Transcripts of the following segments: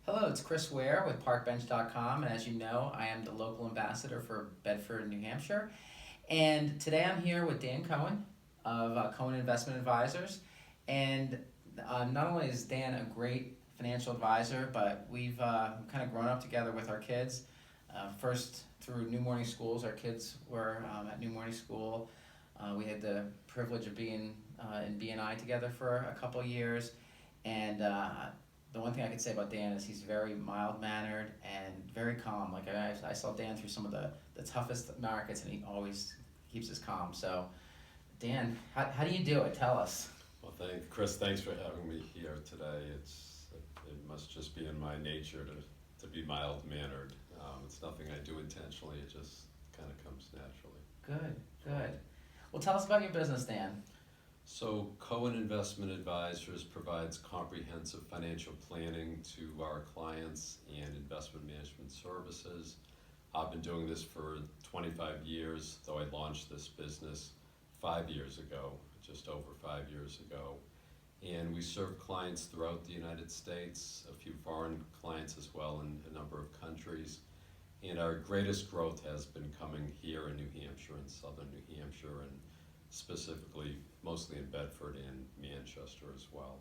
Hello, it's Chris Ware with ParkBench.com, and as you know, I am the local ambassador for Bedford, New Hampshire. And today I'm here with Dan Cohen of Cohen Investment Advisors. And not only is Dan a great financial advisor, but we've kind of grown up together with our kids. First through New Morning Schools, our kids were at New Morning School. We had the privilege of being in BNI together for a couple years, and the one thing I could say about Dan is he's very mild-mannered and very calm. Like I saw Dan through some of the toughest markets, and he always keeps his calm. So, Dan, how do you do it? Tell us. Well, Chris, thanks for having me here today. It must just be in my nature to be mild-mannered. It's nothing I do intentionally, it just kind of comes naturally. Good, good. Well, tell us about your business, Dan. So Cohen Investment Advisors provides comprehensive financial planning to our clients and investment management services. I've been doing this for 25 years, though I launched this business 5 years ago, just over 5 years ago. And we serve clients throughout the United States, a few foreign clients as well in a number of countries. And our greatest growth has been coming here in New Hampshire and southern New Hampshire, and specifically mostly in Bedford and Manchester as well.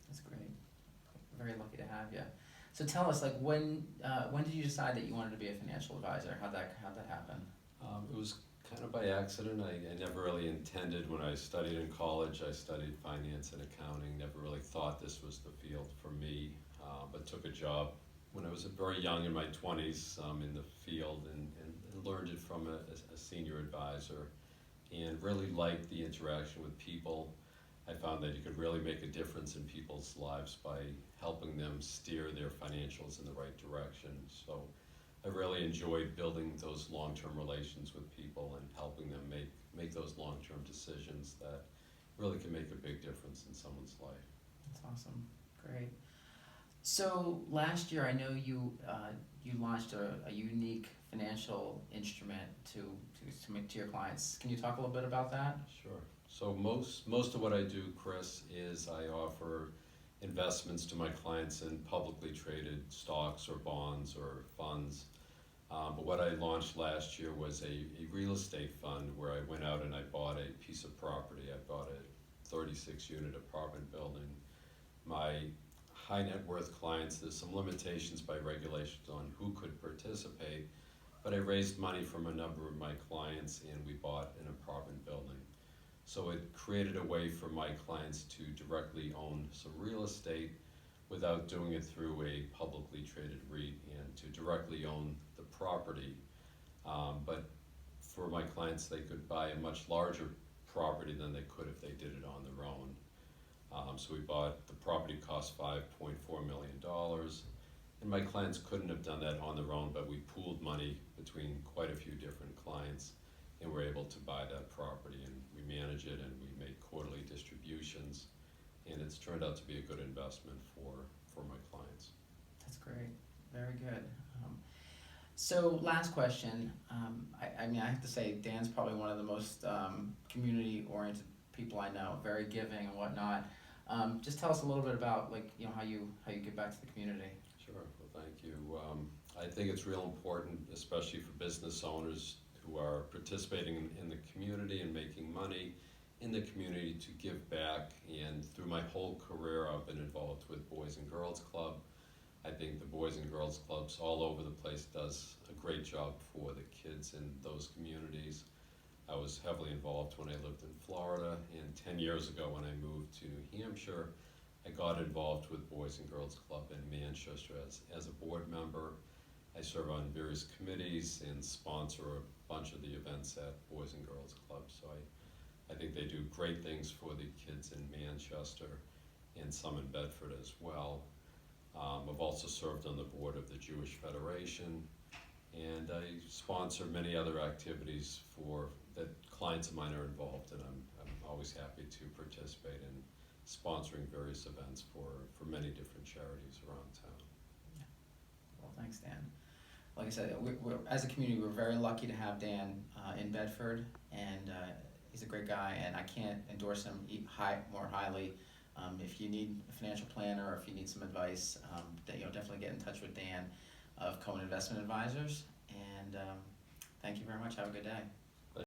That's great. Very lucky to have you. So tell us, like, when did you decide that you wanted to be a financial advisor? How'd that happen? It was kind of by accident. I never really intended when I studied in college. I studied finance and accounting, never really thought this was the field for me, but took a job when I was very young in my 20s in the field and learned it from a senior advisor and really liked the interaction with people. I found that you could really make a difference in people's lives by helping them steer their financials in the right direction. So I really enjoyed building those long-term relations with people and helping them make those long-term decisions that really can make a big difference in someone's life. That's awesome. Great. So last year, I know you launched a unique financial instrument to make to your clients. Can you talk a little bit about that? Sure. So most of what I do, Chris, is I offer investments to my clients in publicly traded stocks or bonds or funds. But what I launched last year was a real estate fund where I went out and I bought a piece of property. I bought a 36-unit apartment building. My high net worth clients, there's some limitations by regulations on who could participate, but I raised money from a number of my clients and we bought an apartment building. So it created a way for my clients to directly own some real estate without doing it through a publicly traded REIT and to directly own the property. But for my clients, they could buy a much larger property than they could if they did it on their own. So we bought, the property cost $5.4 million, and my clients couldn't have done that on their own, but we pooled money between quite a few different clients and were able to buy that property, and we manage it and we make quarterly distributions, and it's turned out to be a good investment for my clients. That's great. Very good. So last question. I mean, I have to say, Dan's probably one of the most community-oriented people I know. Very giving and whatnot. Just tell us a little bit about, like, you know, how you give back to the community. Sure. Well, thank you. I think it's real important, especially for business owners who are participating in the community and making money in the community, to give back. And through my whole career, I've been involved with Boys and Girls Club. I think the Boys and Girls Clubs all over the place does a great job for the kids in those communities. I was heavily involved when I lived in Florida, and 10 years ago when I moved to New Hampshire, I got involved with Boys and Girls Club in Manchester as a board member. I serve on various committees and sponsor a bunch of the events at Boys and Girls Club. So I think they do great things for the kids in Manchester and some in Bedford as well. I've also served on the board of the Jewish Federation, and I sponsor many other activities that clients of mine are involved in. I'm always happy to participate in sponsoring various events for many different charities around town. Yeah. Well, thanks, Dan. Like I said, as a community, we're very lucky to have Dan in Bedford, and he's a great guy, and I can't endorse him more highly If you need a financial planner or if you need some advice, definitely get in touch with Dan of Cohen Investment Advisors. And thank you very much. Have a good day.